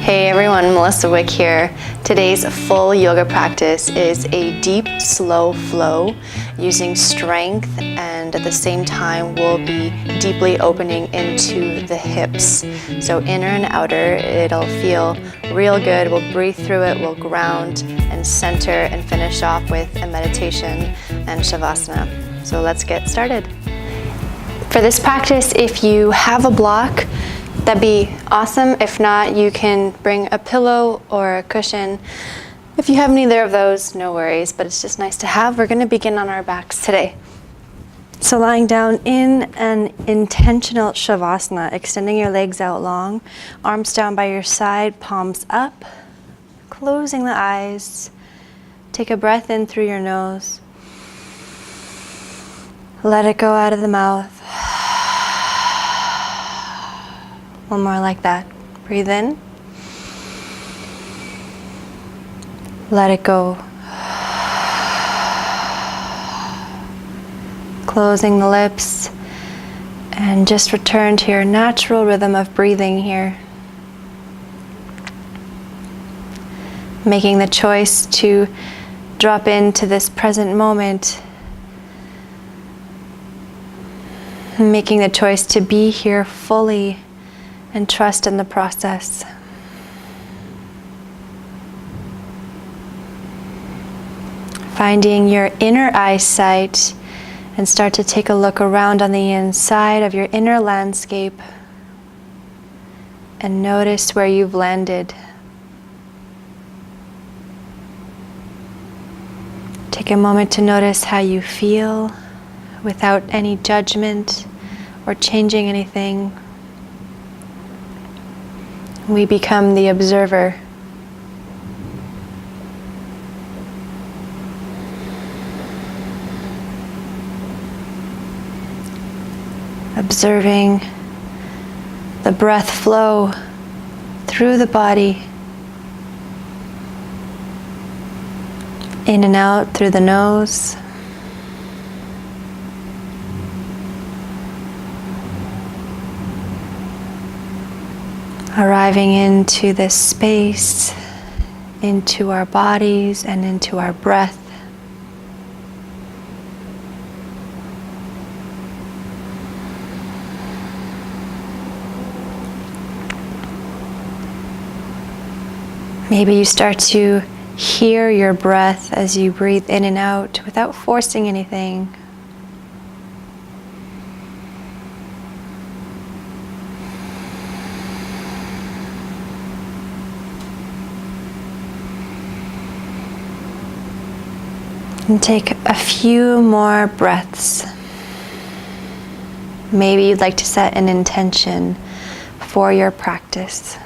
Hey everyone, Melissa Wick here. Today's full yoga practice is a deep, slow flow using strength, and at the same time we'll be deeply opening into the hips. So inner and outer, it'll feel real good. We'll breathe through it, we'll ground and center and finish off with a meditation and shavasana. So let's get started. For this practice, if you have a block, that'd be awesome. If not, you can bring a pillow or a cushion. If you have neither of those, no worries, but it's just nice to have. We're going to begin on our backs today. So lying down in an intentional shavasana, extending your legs out long, arms down by your side, palms up, closing the eyes. Take a breath in through your nose. Let it go out of the mouth. One more like that. Breathe in. Let it go. Closing the lips and just return to your natural rhythm of breathing here. Making the choice to drop into this present moment. Making the choice to be here fully and trust in the process. Finding your inner eyesight and start to take a look around on the inside of your inner landscape and notice where you've landed. Take a moment to notice how you feel without any judgment or changing anything. We become the observer. Observing the breath flow through the body, in and out through the nose. Arriving into this space, into our bodies and into our breath. Maybe you start to hear your breath as you breathe in and out without forcing anything. And take a few more breaths. Maybe you'd like to set an intention for your practice.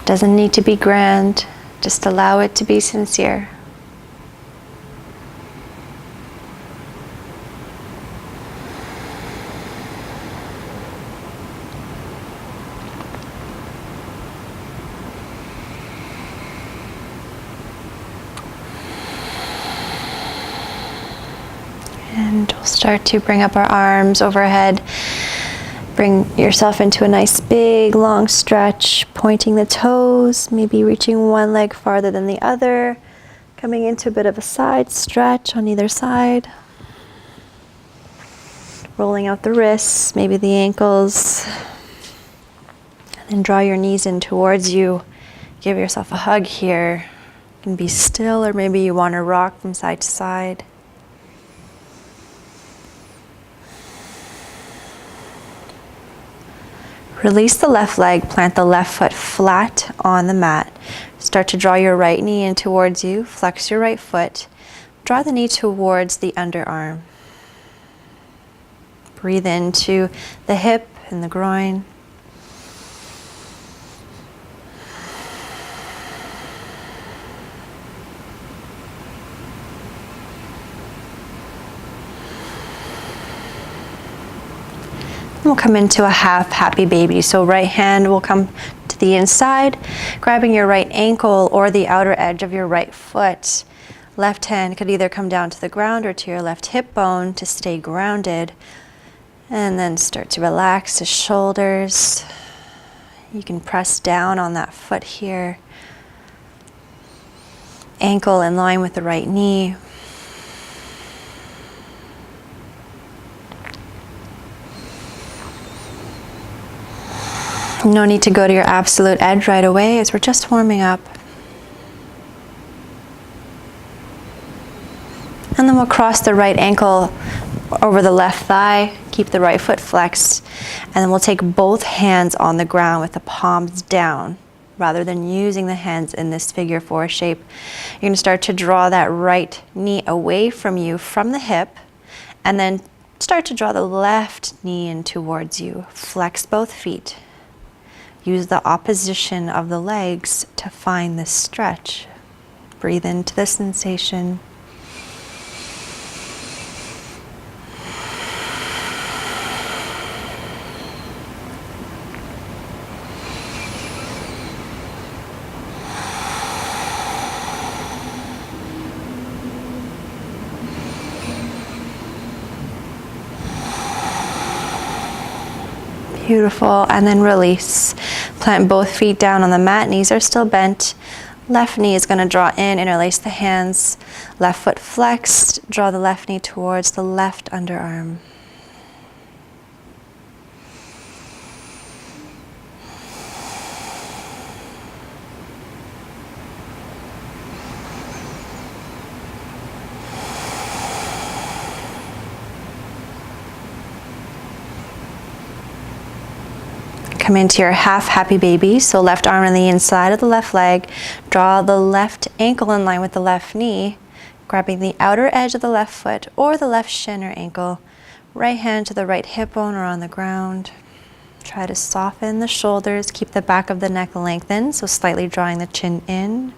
Doesn't need to be grand, just allow it to be sincere. And we'll start to bring up our arms overhead. Bring yourself into a nice big long stretch, pointing the toes, maybe reaching one leg farther than the other, coming into a bit of a side stretch on either side. Rolling out the wrists, maybe the ankles. And then draw your knees in towards you. Give yourself a hug here. You can be still, or maybe you want to rock from side to side. Release the left leg, plant the left foot flat on the mat. Start to draw your right knee in towards you, flex your right foot. Draw the knee towards the underarm. Breathe into the hip and the groin. We'll come into a half happy baby. So right hand will come to the inside, grabbing your right ankle or the outer edge of your right foot. Left hand could either come down to the ground or to your left hip bone to stay grounded. And then start to relax the shoulders, You can press down on that foot here. Ankle in line with the right knee. No need to go to your absolute edge right away as we're just warming up. And then we'll cross the right ankle over the left thigh, keep the right foot flexed, and then we'll take both hands on the ground with the palms down rather than using the hands in this figure four shape. You're going to start to draw that right knee away from you from the hip, and then start to draw the left knee in towards you. Flex both feet. Use the opposition of the legs to find this stretch. Breathe into the sensation. Beautiful, and then release. Plant both feet down on the mat, knees are still bent. Left knee is going to draw in, interlace the hands. Left foot flexed, draw the left knee towards the left underarm. Come into your half happy baby. So left arm on the inside of the left leg. Draw the left ankle in line with the left knee, grabbing the outer edge of the left foot or the left shin or ankle. Right hand to the right hip bone or on the ground. Try to soften the shoulders. Keep the back of the neck lengthened, so slightly drawing the chin in.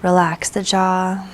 Relax the jaw.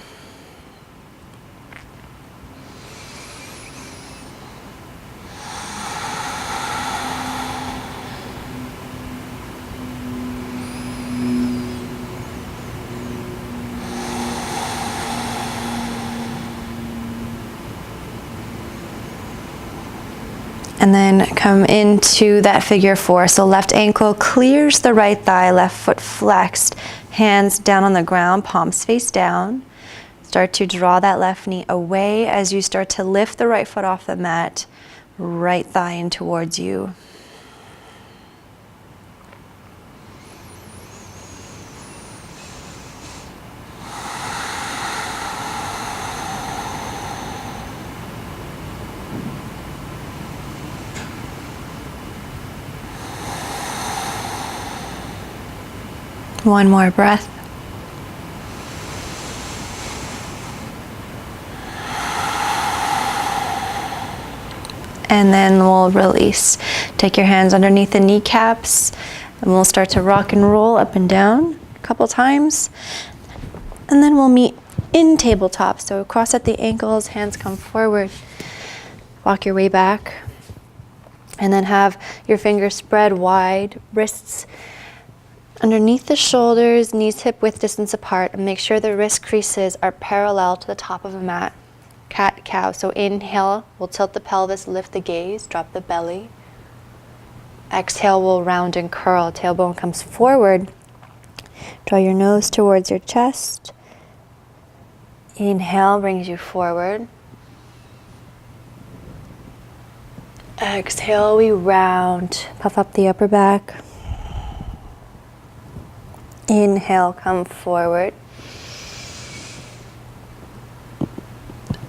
And then come into that figure four. So left ankle clears the right thigh, left foot flexed, hands down on the ground, palms face down. Start to draw that left knee away as you start to lift the right foot off the mat, right thigh in towards you. One more breath. And then we'll release. Take your hands underneath the kneecaps and we'll start to rock and roll up and down a couple times. And then we'll meet in tabletop. So cross at the ankles, hands come forward. Walk your way back. And then have your fingers spread wide, wrists underneath the shoulders, knees hip width distance apart, and make sure the wrist creases are parallel to the top of the mat. Cat, cow. So inhale, we'll tilt the pelvis, lift the gaze, drop the belly. Exhale, we'll round and curl. Tailbone comes forward. Draw your nose towards your chest. Inhale brings you forward. Exhale, we round. Puff up the upper back. Inhale, come forward.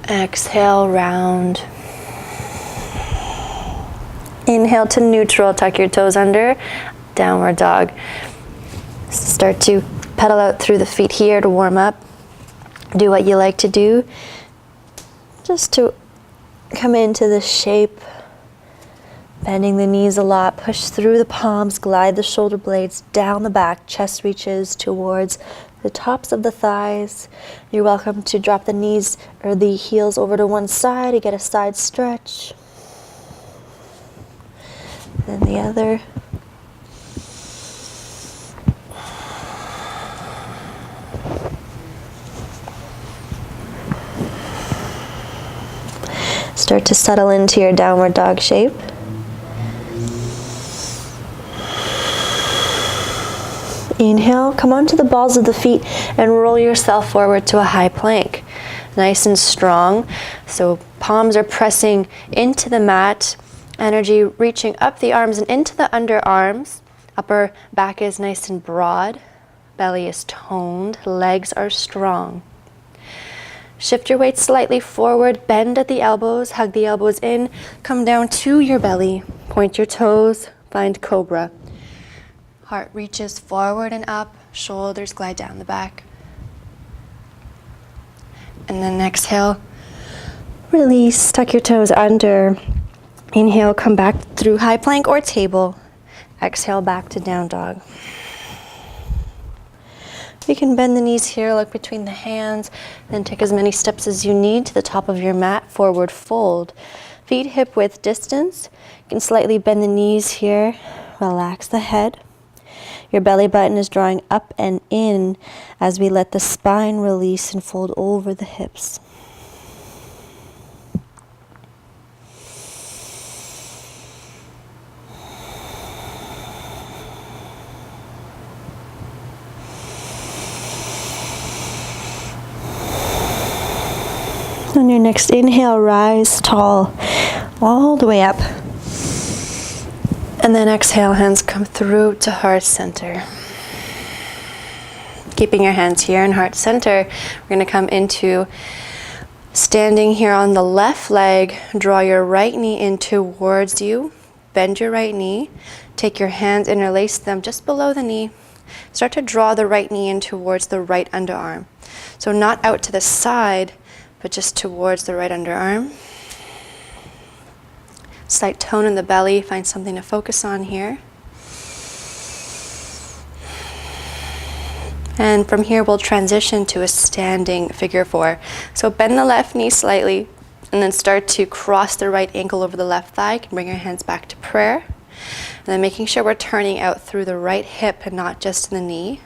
Exhale, round. Inhale to neutral, tuck your toes under, downward dog. Start to pedal out through the feet here to warm up. Do what you like to do, just to come into this shape. Bending the knees a lot, push through the palms, glide the shoulder blades down the back, chest reaches towards the tops of the thighs. You're welcome to drop the knees or the heels over to one side to get a side stretch. Then the other. Start to settle into your downward dog shape. Inhale, come onto the balls of the feet and roll yourself forward to a high plank. Nice and strong. So palms are pressing into the mat. Energy reaching up the arms and into the underarms. Upper back is nice and broad. Belly is toned. Legs are strong. Shift your weight slightly forward. Bend at the elbows. Hug the elbows in. Come down to your belly. Point your toes. Find cobra. Heart reaches forward and up. Shoulders glide down the back. And then exhale. Release. Tuck your toes under. Inhale, come back through high plank or table. Exhale, back to down dog. You can bend the knees here, look between the hands, then take as many steps as you need to the top of your mat, forward fold. Feet hip width distance. You can slightly bend the knees here, relax the head. Your belly button is drawing up and in as we let the spine release and fold over the hips. On your next inhale, rise tall, all the way up. And then exhale, hands come through to heart center. Keeping your hands here in heart center, we're going to come into standing here on the left leg. Draw your right knee in towards you. Bend your right knee. Take your hands, interlace them just below the knee. Start to draw the right knee in towards the right underarm. So not out to the side, but just towards the right underarm. Slight tone in the belly, find something to focus on here. And from here we'll transition to a standing figure four. So bend the left knee slightly and then start to cross the right ankle over the left thigh. You can bring your hands back to prayer. And then making sure we're turning out through the right hip and not just in the knee.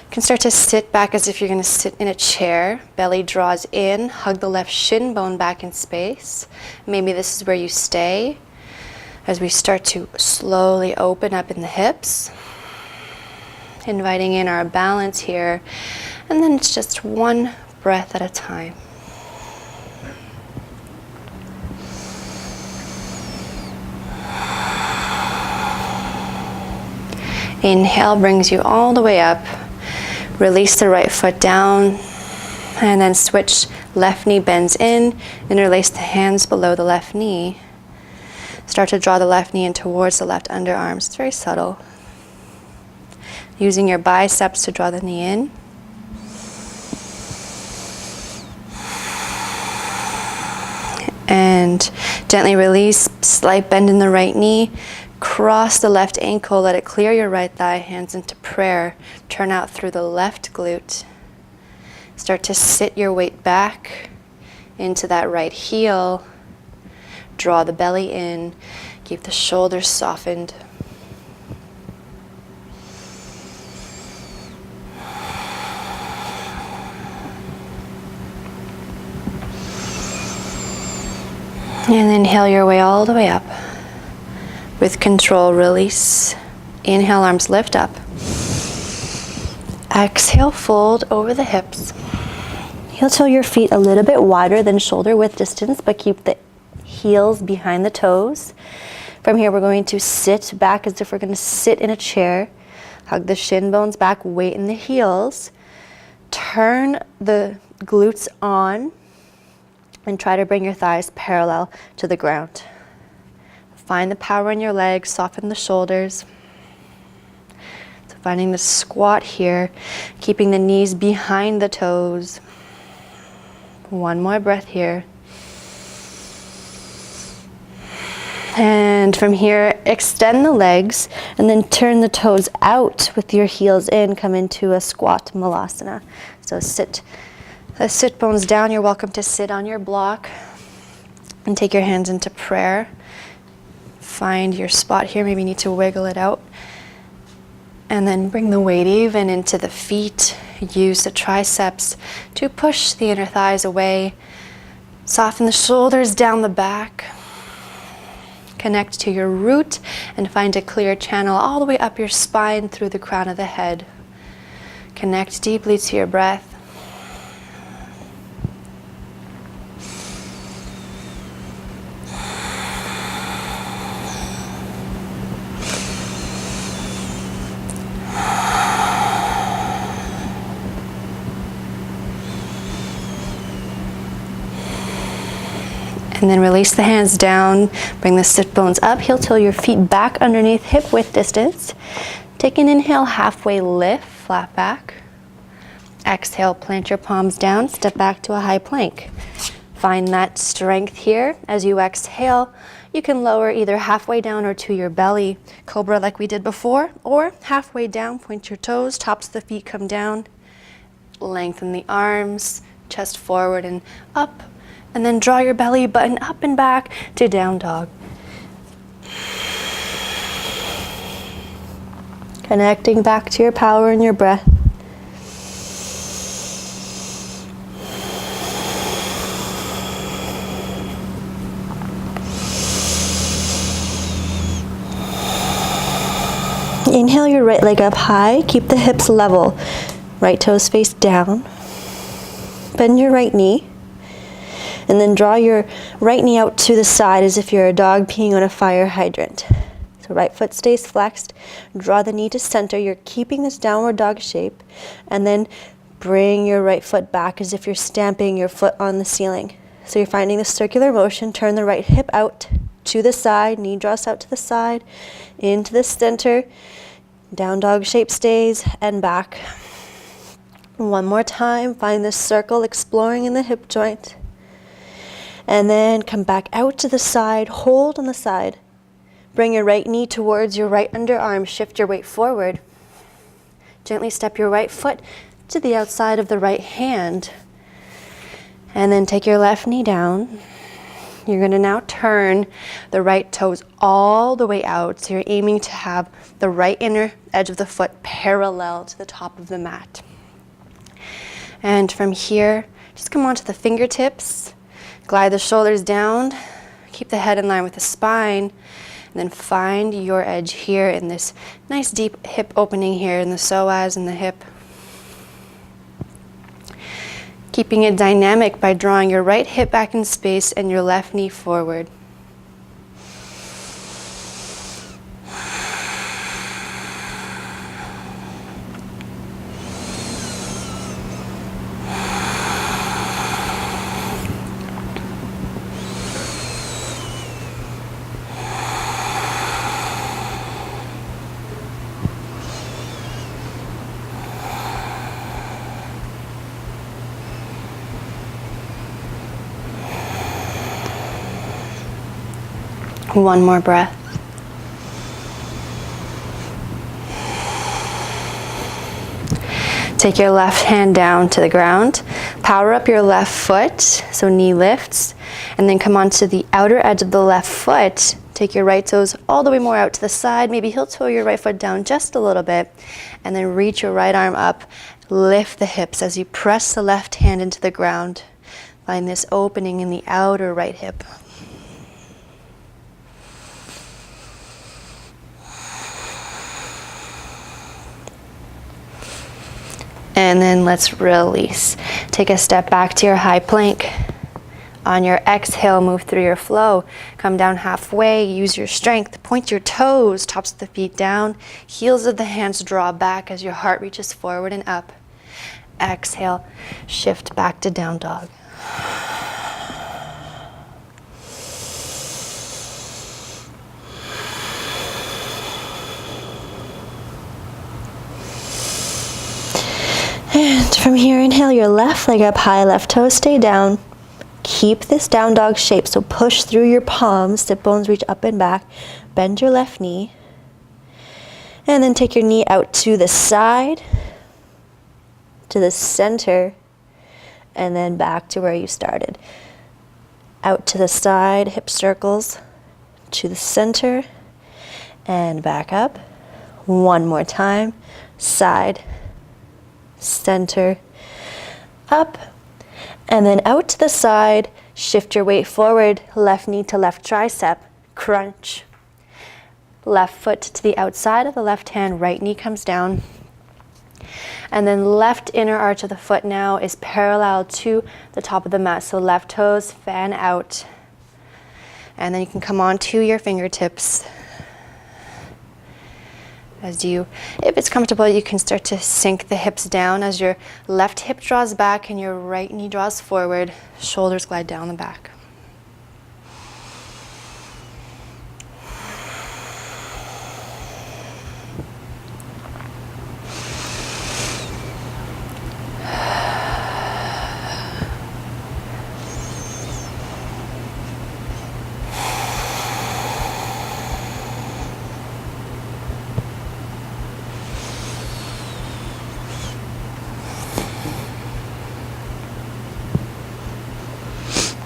You can start to sit back as if you're going to sit in a chair. Belly draws in, hug the left shin bone back in space. Maybe this is where you stay as we start to slowly open up in the hips. Inviting in our balance here. And then it's just one breath at a time. Inhale brings you all the way up. Release the right foot down and then switch. Left knee bends in, interlace the hands below the left knee. Start to draw the left knee in towards the left underarms. It's very subtle. Using your biceps to draw the knee in. And gently release, slight bend in the right knee. Cross the left ankle, let it clear your right thigh, hands into prayer. Turn out through the left glute. Start to sit your weight back into that right heel. Draw the belly in. Keep the shoulders softened. And inhale your way all the way up. With control, release. Inhale, arms lift up. Exhale, fold over the hips. Heel toe your feet a little bit wider than shoulder width distance, but keep the heels behind the toes. From here, we're going to sit back as if we're going to sit in a chair. Hug the shin bones back, weight in the heels. Turn the glutes on and try to bring your thighs parallel to the ground. Find the power in your legs, soften the shoulders. So finding the squat here, keeping the knees behind the toes. One more breath here. And from here, extend the legs and then turn the toes out with your heels in. Come into a squat malasana. So sit bones down. You're welcome to sit on your block and take your hands into prayer. Find your spot here, maybe you need to wiggle it out. And then bring the weight even into the feet. Use the triceps to push the inner thighs away. Soften the shoulders down the back. Connect to your root and find a clear channel all the way up your spine through the crown of the head. Connect deeply to your breath. And then release the hands down, bring the sit bones up, heel toe your feet back underneath hip width distance. Take an inhale, halfway lift, flat back. Exhale, plant your palms down, step back to a high plank. Find that strength here. As you exhale, you can lower either halfway down or to your belly, cobra like we did before, or halfway down, point your toes, tops of the feet come down. Lengthen the arms, chest forward and up. And then draw your belly button up and back to down dog. Connecting back to your power and your breath. Inhale your right leg up high, keep the hips level. Right toes face down. Bend your right knee. And then draw your right knee out to the side as if you're a dog peeing on a fire hydrant. So right foot stays flexed. Draw the knee to center. You're keeping this downward dog shape. And then bring your right foot back as if you're stamping your foot on the ceiling. So you're finding the circular motion. Turn the right hip out to the side. Knee draws out to the side. Into the center. Down dog shape stays and back. One more time. Find this circle exploring in the hip joint. And then come back out to the side, hold on the side. Bring your right knee towards your right underarm, shift your weight forward. Gently step your right foot to the outside of the right hand. And then take your left knee down. You're going to now turn the right toes all the way out. So you're aiming to have the right inner edge of the foot parallel to the top of the mat. And from here, just come onto the fingertips. Glide the shoulders down, keep the head in line with the spine, and then find your edge here in this nice deep hip opening here in the psoas and the hip. Keeping it dynamic by drawing your right hip back in space and your left knee forward. One more breath. Take your left hand down to the ground. Power up your left foot, so knee lifts. And then come onto the outer edge of the left foot. Take your right toes all the way more out to the side. Maybe heel toe your right foot down just a little bit. And then reach your right arm up. Lift the hips as you press the left hand into the ground. Find this opening in the outer right hip. And then let's release. Take a step back to your high plank. On your exhale, move through your flow. Come down halfway, use your strength. Point your toes, tops of the feet down. Heels of the hands draw back as your heart reaches forward and up. Exhale, shift back to down dog. And from here, inhale your left leg up high, left toe stay down. Keep this down dog shape, so push through your palms, sit bones reach up and back. Bend your left knee. And then take your knee out to the side, to the center, and then back to where you started. Out to the side, hip circles, to the center, and back up. One more time, side, center, up, and then out to the side. Shift your weight forward, left knee to left tricep. crunch. Left foot to the outside of the left hand, right knee comes down. And then left inner arch of the foot now is parallel to the top of the mat. So left toes fan out. And then you can come on to your fingertips. If it's comfortable, you can start to sink the hips down as your left hip draws back and your right knee draws forward. Shoulders glide down the back.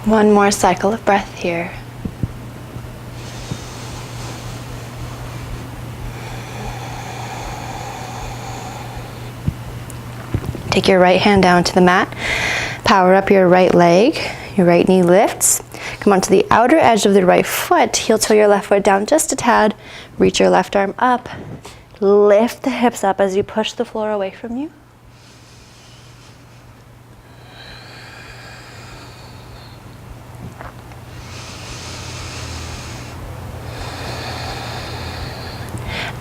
One more cycle of breath here. Take your right hand down to the mat. Power up your right leg. Your right knee lifts. Come onto the outer edge of the right foot. Heel toe your left foot down just a tad. Reach your left arm up. Lift the hips up as you push the floor away from you.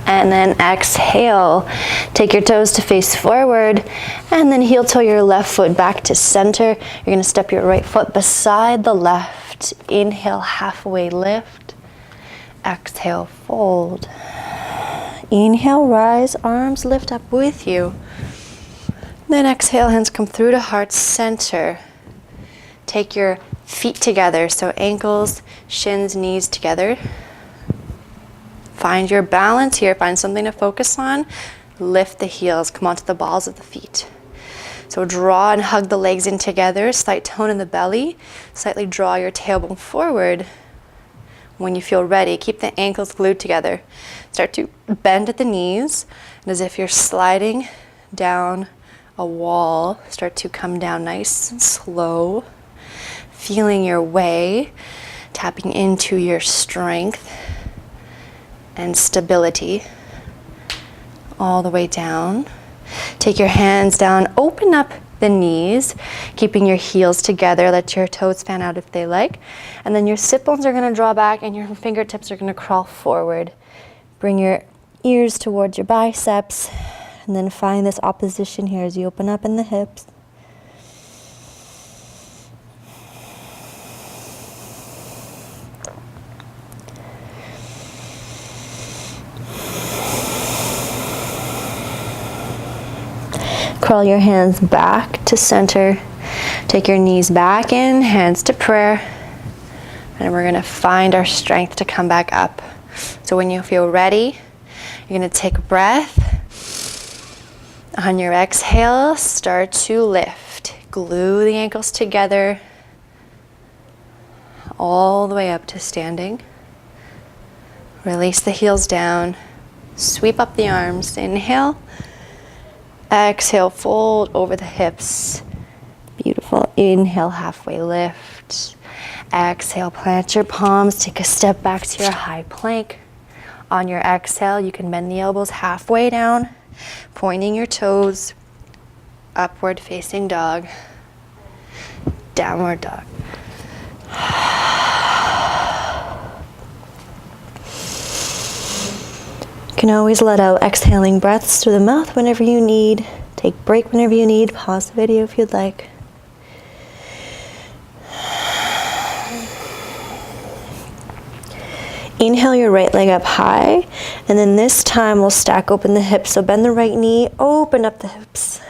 And then exhale. Take your toes to face forward and then heel toe your left foot back to center. You're going to step your right foot beside the left. Inhale, halfway lift. Exhale, fold. Inhale, rise, arms lift up with you. Then exhale, hands come through to heart center. Take your feet together, so ankles, shins, knees together. Find your balance here, find something to focus on. Lift the heels, come onto the balls of the feet. So draw and hug the legs in together, slight tone in the belly. Slightly draw your tailbone forward. When you feel ready, keep the ankles glued together. Start to bend at the knees, and as if you're sliding down a wall, start to come down nice and slow. Feeling your way, tapping into your strength and stability all the way down. Take your hands down, open up the knees, keeping your heels together. Let your toes fan out if they like. And then your sit bones are going to draw back and your fingertips are going to crawl forward. Bring your ears towards your biceps and then find this opposition here as you open up in the hips. Curl your hands back to center. Take your knees back in, hands to prayer. And we're going to find our strength to come back up. So when you feel ready, you're going to take a breath. On your exhale, start to lift. Glue the ankles together all the way up to standing. Release the heels down. Sweep up the arms. Inhale. Exhale, fold over the hips. Beautiful. Inhale, halfway lift. Exhale, plant your palms. Take a step back to your high plank. On your exhale, you can bend the elbows halfway down, pointing your toes. Upward facing dog. Downward dog. You can always let out exhaling breaths through the mouth whenever you need. Take a break whenever you need. Pause the video if you'd like. Inhale your right leg up high, and then this time we'll stack open the hips. So bend the right knee, open up the hips.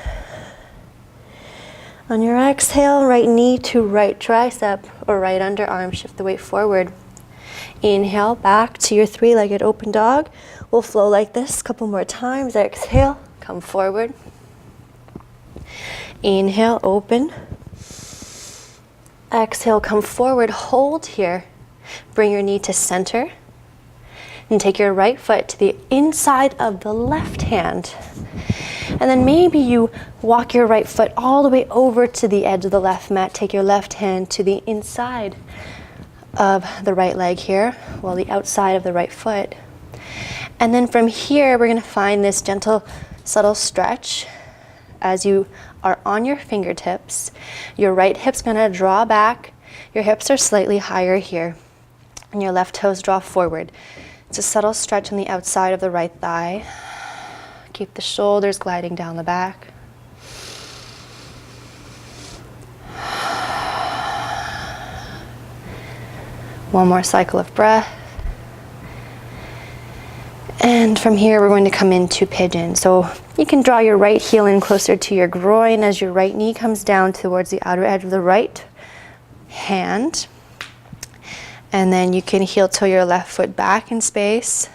On your exhale, right knee to right tricep or right underarm, shift the weight forward. Inhale, back to your three-legged open dog. We'll flow like this a couple more times. Exhale, come forward. Inhale, open. Exhale, come forward, hold here. Bring your knee to center. And take your right foot to the inside of the left hand. And then maybe you walk your right foot all the way over to the edge of the left mat. Take your left hand to the inside of the right leg here, well, the outside of the right foot. And then from here, we're gonna find this gentle, subtle stretch as you are on your fingertips. Your right hip's gonna draw back. Your hips are slightly higher here, and your left toes draw forward. It's a subtle stretch on the outside of the right thigh. Keep the shoulders gliding down the back. One more cycle of breath. And from here, we're going to come into pigeon. So you can draw your right heel in closer to your groin as your right knee comes down towards the outer edge of the right hand. And then you can heel toe your left foot back in space.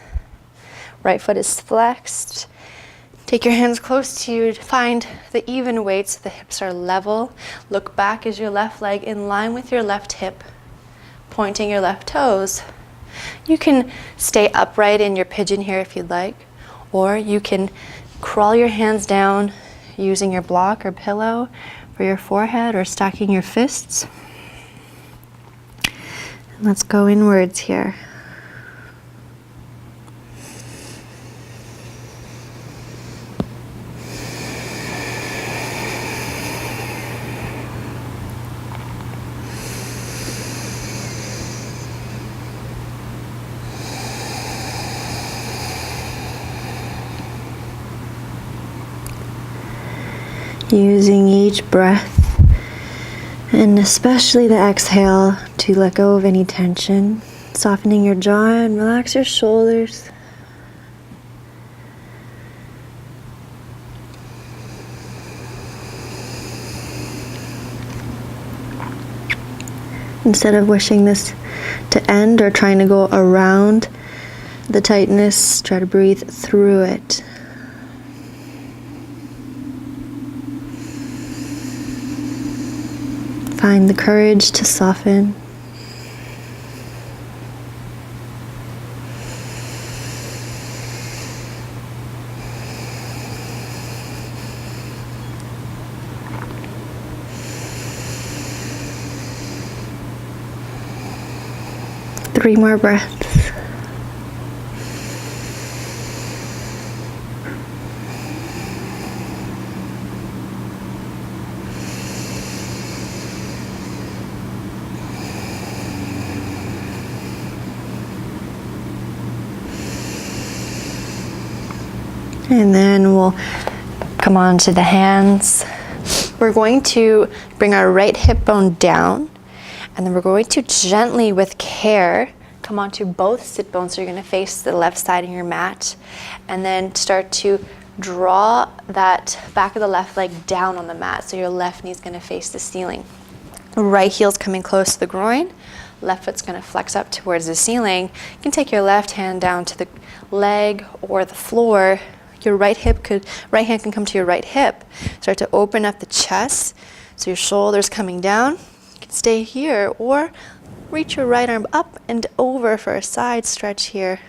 Right foot is flexed. Take your hands close to you to find the even weight so the hips are level. Look back as your left leg in line with your left hip, pointing your left toes. You can stay upright in your pigeon here if you'd like, or you can crawl your hands down using your block or pillow for your forehead or stacking your fists. Let's go inwards here. Using each breath, and especially the exhale, to let go of any tension, softening your jaw and relax your shoulders. Instead of wishing this to end or trying to go around the tightness, try to breathe through it. Find the courage to soften. Three more breaths. And then we'll come on to the hands. We're going to bring our right hip bone down, and then we're going to gently, with care, come onto both sit bones. So you're going to face the left side of your mat, and then start to draw that back of the left leg down on the mat. So your left knee is going to face the ceiling. Right heel's coming close to the groin. Left foot's going to flex up towards the ceiling. You can take your left hand down to the leg or the floor. Your right hand can come to your right hip. Start to open up the chest. So your shoulders coming down. You can stay here or reach your right arm up and over for a side stretch here.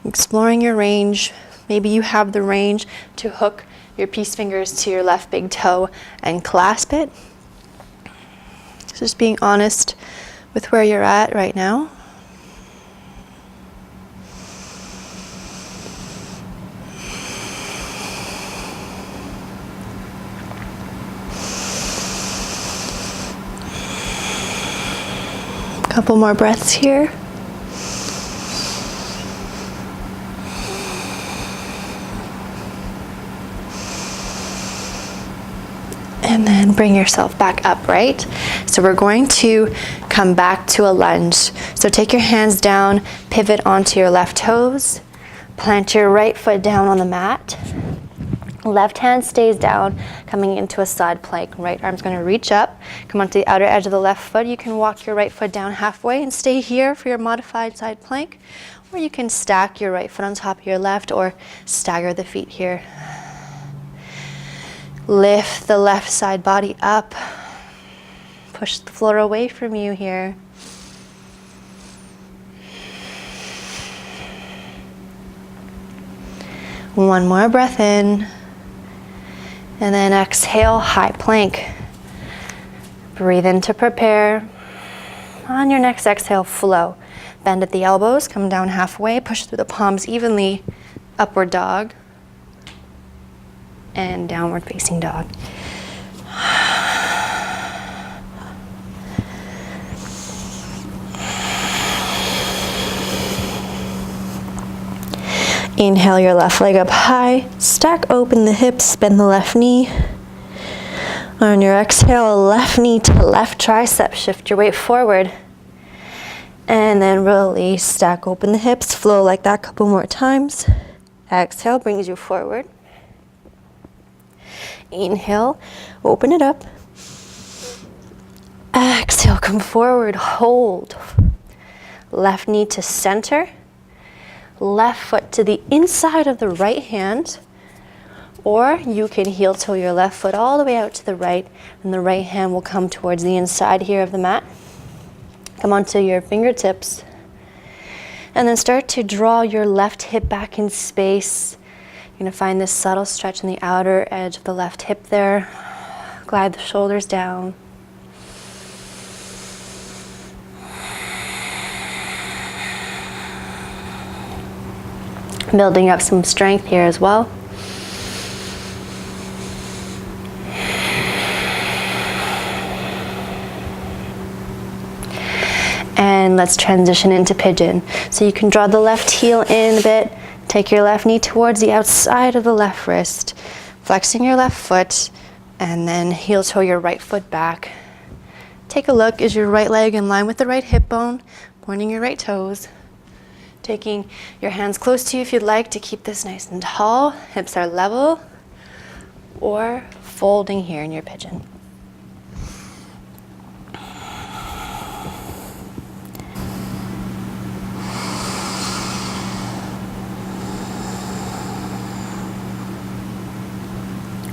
Exploring your range. Maybe you have the range to hook your peace fingers to your left big toe and clasp it. So just being honest with where you're at right now. Couple more breaths here. And then bring yourself back upright. So we're going to come back to a lunge. So take your hands down, pivot onto your left toes, plant your right foot down on the mat. Left hand stays down, coming into a side plank. Right arm's going to reach up, come onto the outer edge of the left foot. You can walk your right foot down halfway and stay here for your modified side plank. Or you can stack your right foot on top of your left or stagger the feet here. Lift the left side body up. Push the floor away from you here. One more breath in. And then exhale, high plank. Breathe in to prepare. On your next exhale, flow. Bend at the elbows, come down halfway, push through the palms evenly, upward dog, and downward facing dog. Inhale your left leg up high, stack open the hips, bend the left knee. On your exhale, left knee to left tricep, shift your weight forward. And then release, stack open the hips, flow like that a couple more times. Exhale brings you forward. Inhale, open it up. Exhale, come forward, hold. Left knee to center. Left foot to the inside of the right hand, or you can heel toe your left foot all the way out to the right, and the right hand will come towards the inside here of the mat. Come onto your fingertips, and then start to draw your left hip back in space. You're going to find this subtle stretch in the outer edge of the left hip there. Glide the shoulders down. Building up some strength here as well. And let's transition into pigeon. So you can draw the left heel in a bit, take your left knee towards the outside of the left wrist, flexing your left foot, and then heel toe your right foot back. Take a look, is your right leg in line with the right hip bone, pointing your right toes. Taking your hands close to you if you'd like to keep this nice and tall. Hips are level, or folding here in your pigeon.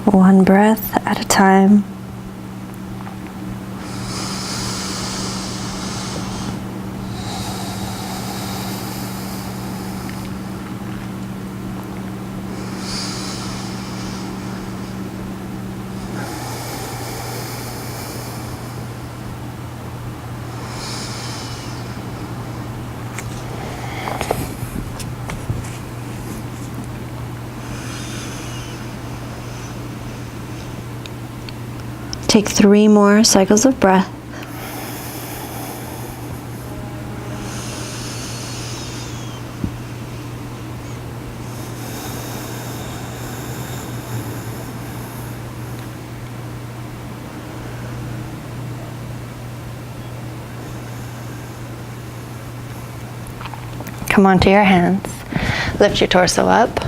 One breath at a time. Take 3 more cycles of breath. Come onto your hands. Lift your torso up.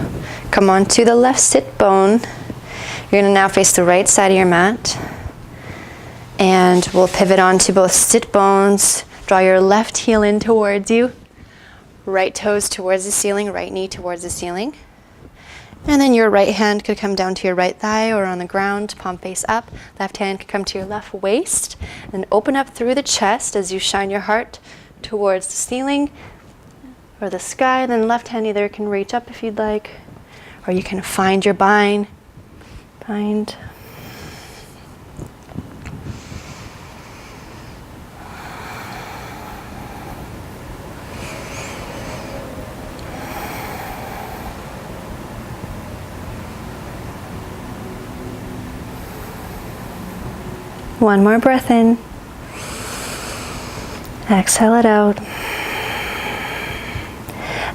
Come onto the left sit bone. You're going to now face the right side of your mat. And we'll pivot onto both sit bones. Draw your left heel in towards you. Right toes towards the ceiling, right knee towards the ceiling. And then your right hand could come down to your right thigh or on the ground, palm face up. Left hand could come to your left waist. And open up through the chest as you shine your heart towards the ceiling or the sky. Then left hand either can reach up if you'd like, or you can find your bind. One more breath in. Exhale it out.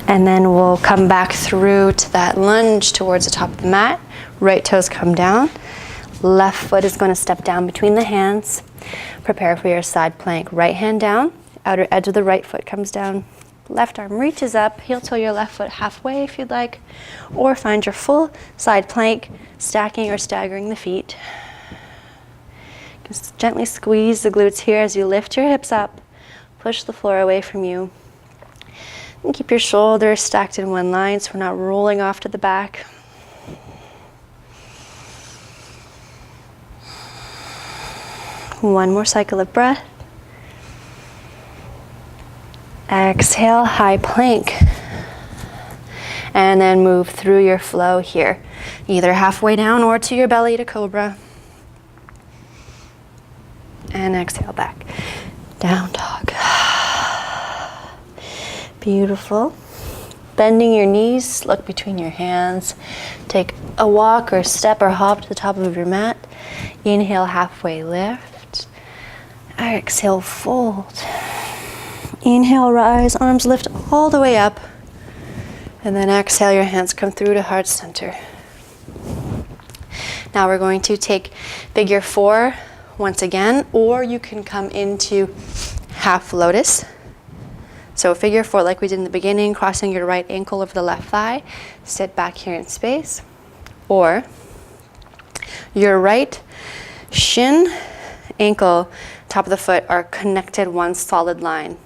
And then we'll come back through to that lunge towards the top of the mat. Right toes come down. Left foot is going to step down between the hands. Prepare for your side plank. Right hand down. Outer edge of the right foot comes down. Left arm reaches up. Heel toe your left foot halfway if you'd like. Or find your full side plank, stacking or staggering the feet. Just gently squeeze the glutes here as you lift your hips up. Push the floor away from you. And keep your shoulders stacked in one line so we're not rolling off to the back. One more cycle of breath. Exhale, high plank. And then move through your flow here, either halfway down or to your belly to cobra. And exhale back. Down dog. Beautiful. Bending your knees, look between your hands. Take a walk or step or hop to the top of your mat. Inhale, halfway lift. Exhale, fold. Inhale, rise, arms lift all the way up. And then exhale, your hands come through to heart center. Now we're going to take figure 4 once again, or you can come into half lotus. So figure 4, like we did in the beginning, crossing your right ankle over the left thigh, sit back here in space. Or your right shin, ankle, top of the foot are connected one solid line.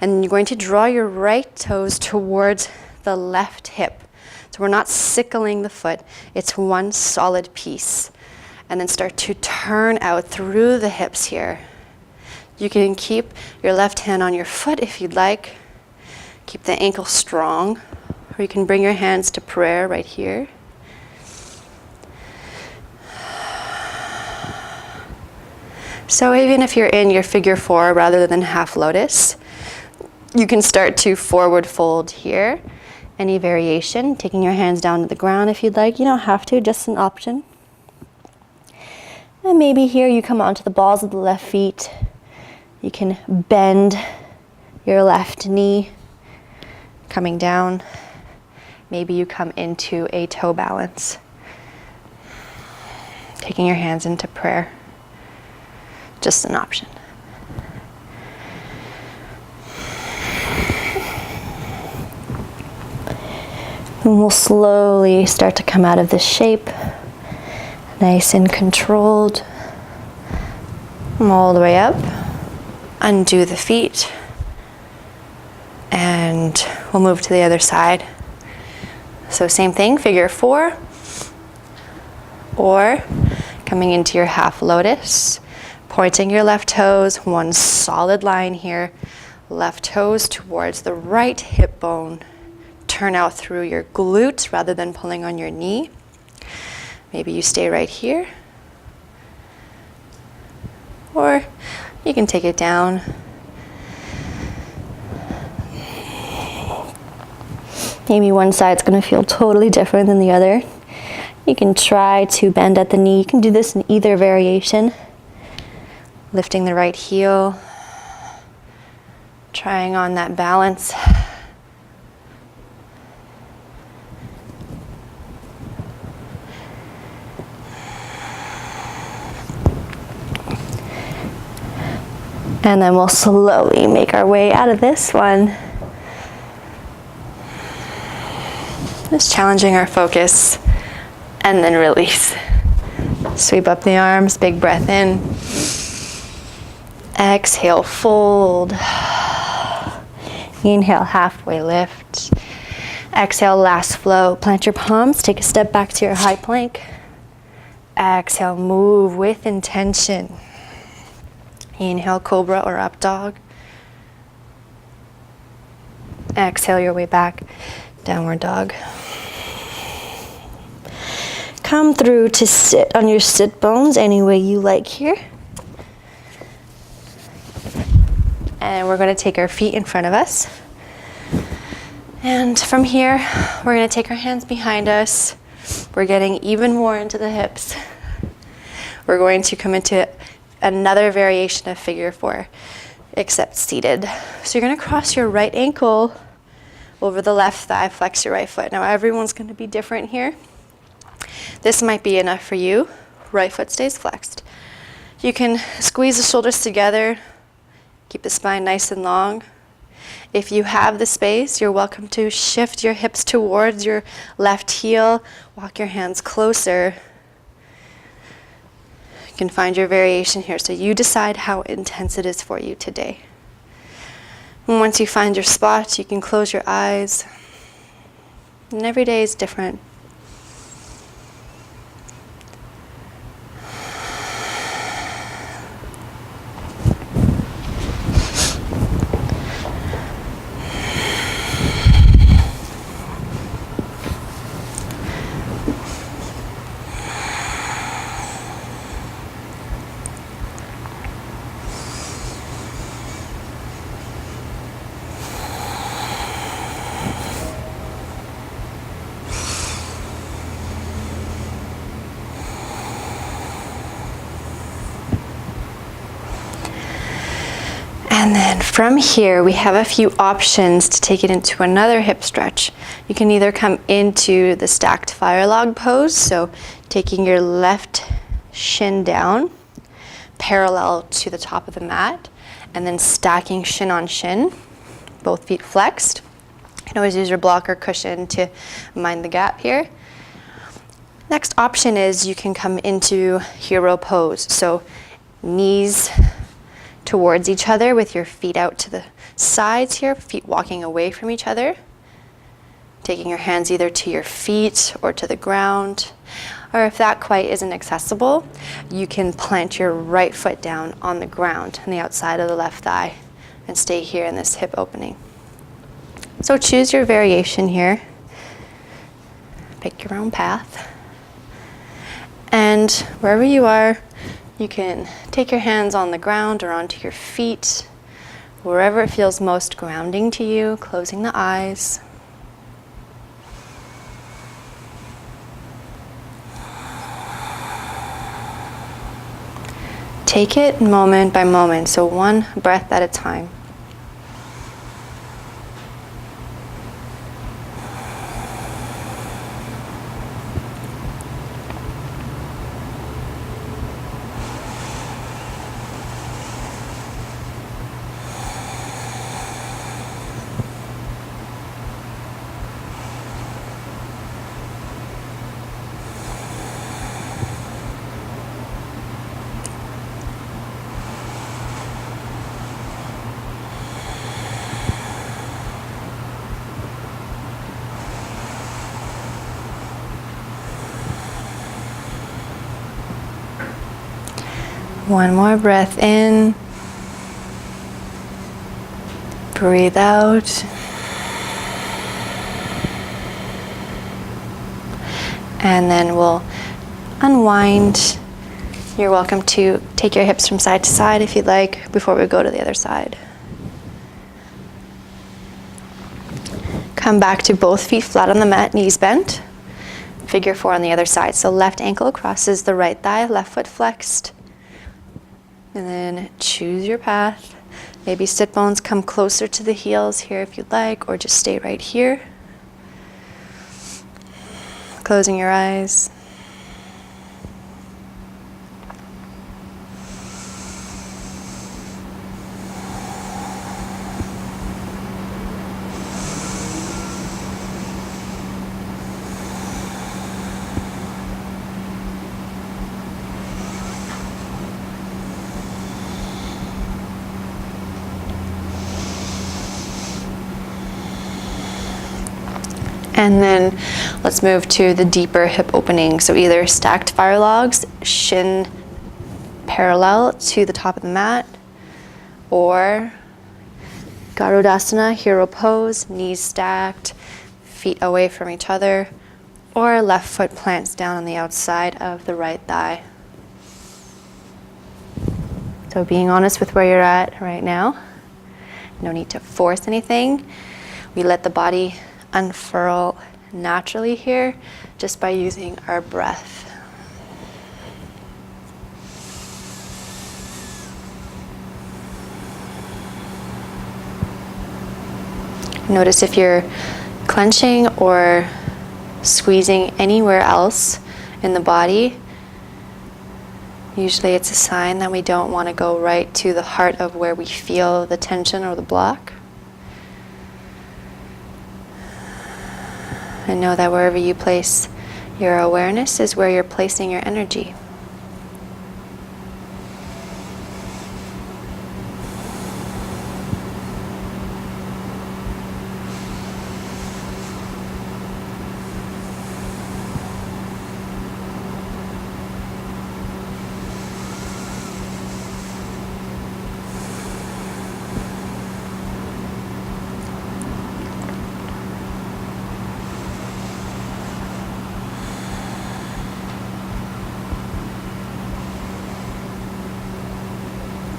And you're going to draw your right toes towards the left hip. So we're not sickling the foot, it's one solid piece. And then start to turn out through the hips here. You can keep your left hand on your foot if you'd like. Keep the ankle strong. Or you can bring your hands to prayer right here. So even if you're in your figure 4 rather than half lotus, you can start to forward fold here. Any variation, taking your hands down to the ground if you'd like. You don't have to, just an option. And maybe here you come onto the balls of the left feet. You can bend your left knee, coming down. Maybe you come into a toe balance. Taking your hands into prayer. Just an option. And we'll slowly start to come out of this shape. Nice and controlled. All the way up. Undo the feet. And we'll move to the other side. So same thing, figure 4. Or coming into your half lotus. Pointing your left toes, one solid line here. Left toes towards the right hip bone. Turn out through your glutes rather than pulling on your knee. Maybe you stay right here. Or you can take it down. Maybe one side's going to feel totally different than the other. You can try to bend at the knee. You can do this in either variation. Lifting the right heel. Trying on that balance. And then we'll slowly make our way out of this one. Just challenging our focus and then release. Sweep up the arms, big breath in. Exhale, fold. Inhale, halfway lift. Exhale, last flow. Plant your palms, take a step back to your high plank. Exhale, move with intention. Inhale, cobra or up dog. Exhale your way back, downward dog. Come through to sit on your sit bones any way you like here. And we're going to take our feet in front of us. And from here, we're going to take our hands behind us. We're getting even more into the hips. We're going to come into another variation of figure 4, except seated. So you're going to cross your right ankle over the left thigh, flex your right foot. Now everyone's going to be different here. This might be enough for you. Right foot stays flexed. You can squeeze the shoulders together, keep the spine nice and long. If you have the space, you're welcome to shift your hips towards your left heel, walk your hands closer. You can find your variation here, so you decide how intense it is for you today. And once you find your spot, you can close your eyes. And every day is different. From here, we have a few options to take it into another hip stretch. You can either come into the stacked fire log pose, so taking your left shin down, parallel to the top of the mat, and then stacking shin on shin, both feet flexed. You can always use your block or cushion to mind the gap here. Next option is you can come into hero pose. So knees towards each other with your feet out to the sides here, feet walking away from each other. Taking your hands either to your feet or to the ground. Or if that quite isn't accessible, you can plant your right foot down on the ground on the outside of the left thigh and stay here in this hip opening. So choose your variation here. Pick your own path. And wherever you are, you can take your hands on the ground or onto your feet, wherever it feels most grounding to you, closing the eyes. Take it moment by moment, so one breath at a time. One more breath in. Breathe out. And then we'll unwind. You're welcome to take your hips from side to side if you'd like before we go to the other side. Come back to both feet flat on the mat, knees bent. Figure 4 on the other side. So left ankle crosses the right thigh, left foot flexed. And then choose your path. Maybe sit bones come closer to the heels here if you'd like, or just stay right here. Closing your eyes. And then let's move to the deeper hip opening. So either stacked fire logs, shin parallel to the top of the mat, or Garudasana, hero pose, knees stacked, feet away from each other, or left foot plants down on the outside of the right thigh. So being honest with where you're at right now. No need to force anything. We let the body unfurl naturally here just by using our breath. Notice if you're clenching or squeezing anywhere else in the body. Usually it's a sign that we don't want to go right to the heart of where we feel the tension or the block. And know that wherever you place your awareness is where you're placing your energy.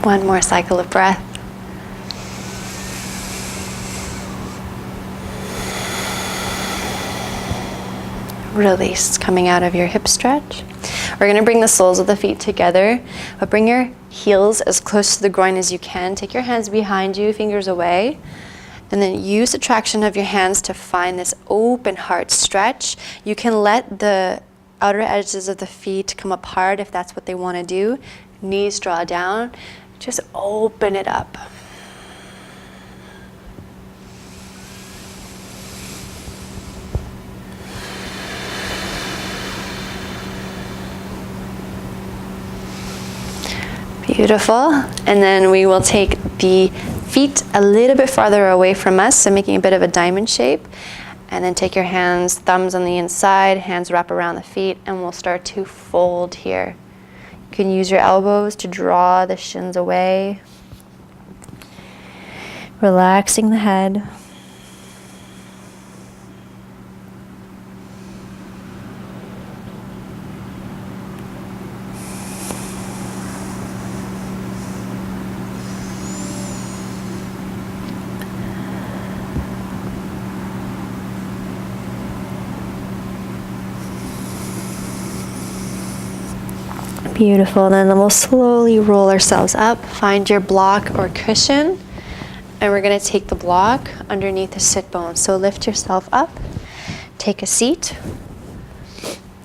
One more cycle of breath. Release, coming out of your hip stretch. We're gonna bring the soles of the feet together, but bring your heels as close to the groin as you can. Take your hands behind you, fingers away, and then use the traction of your hands to find this open heart stretch. You can let the outer edges of the feet come apart if that's what they want to do. Knees draw down. Just open it up. Beautiful. And then we will take the feet a little bit farther away from us, so making a bit of a diamond shape. And then take your hands, thumbs on the inside, hands wrap around the feet, and we'll start to fold here. You can use your elbows to draw the shins away. Relaxing the head. Beautiful. Then we'll slowly roll ourselves up. Find your block or cushion. And we're going to take the block underneath the sit bones. So lift yourself up. Take a seat.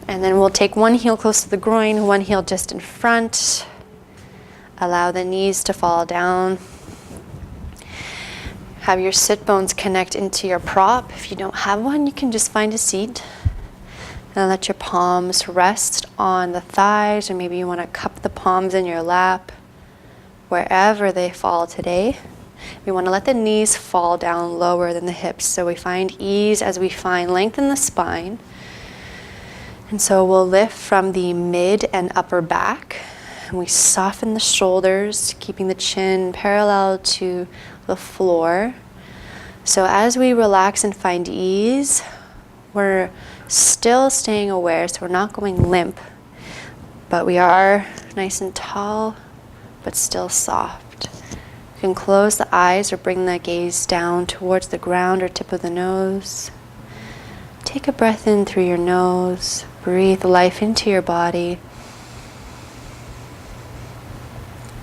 And then we'll take one heel close to the groin, one heel just in front. Allow the knees to fall down. Have your sit bones connect into your prop. If you don't have one, you can just find a seat. And let your palms rest on the thighs, or maybe you want to cup the palms in your lap, wherever they fall today. We want to let the knees fall down lower than the hips, so we find ease as we find length in the spine. And so we'll lift from the mid and upper back, and we soften the shoulders, keeping the chin parallel to the floor. So as we relax and find ease, we're still staying aware, so we're not going limp, but we are nice and tall, but still soft. You can close the eyes or bring the gaze down towards the ground or tip of the nose. Take a breath in through your nose. Breathe life into your body.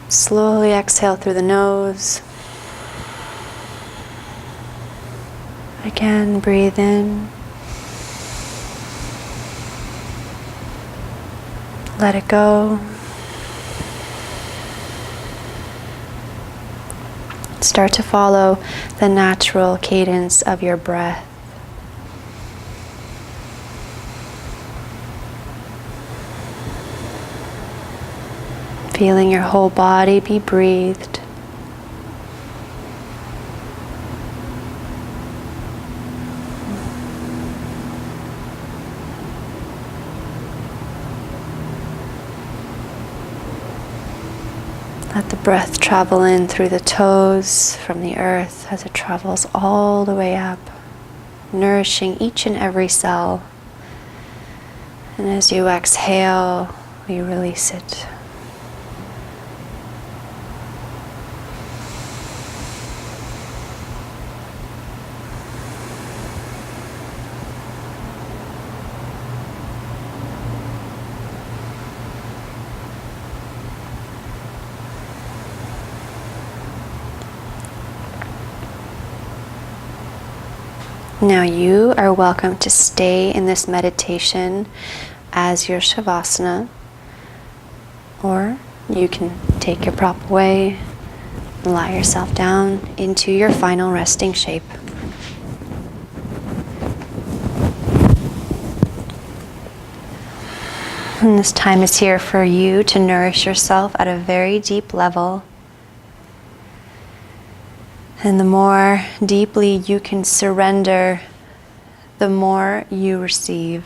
Slowly exhale through the nose. Again, breathe in. Let it go. Start to follow the natural cadence of your breath. Feeling your whole body be breathed. Let the breath travel in through the toes from the earth as it travels all the way up, nourishing each and every cell. And as you exhale, you release it. Now you are welcome to stay in this meditation as your shavasana, or you can take your prop away and lie yourself down into your final resting shape. And this time is here for you to nourish yourself at a very deep level. And the more deeply you can surrender, the more you receive.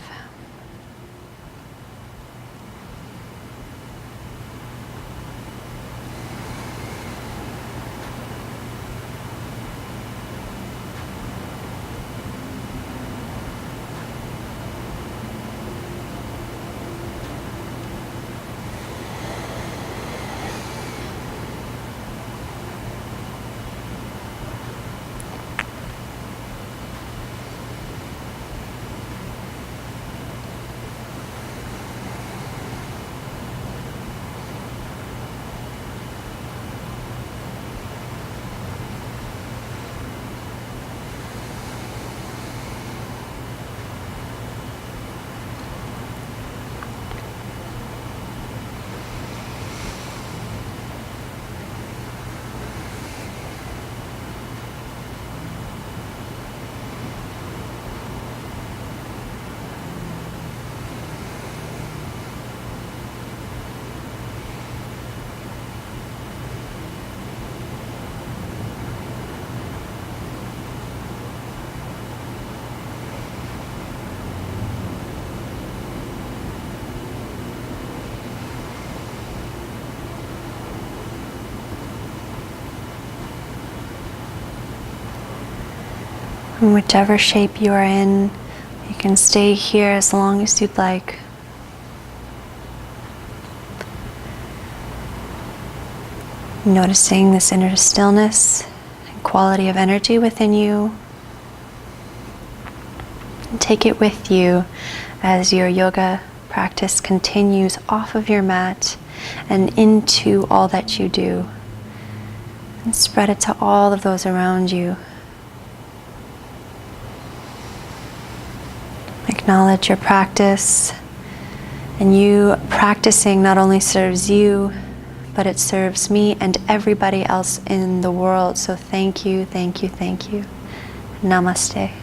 In whichever shape you are in, you can stay here as long as you'd like. Noticing this inner stillness and quality of energy within you. And take it with you as your yoga practice continues off of your mat and into all that you do. And spread it to all of those around you. Acknowledge your practice, and you practicing not only serves you, but it serves me and everybody else in the world. So thank you, thank you, thank you. Namaste.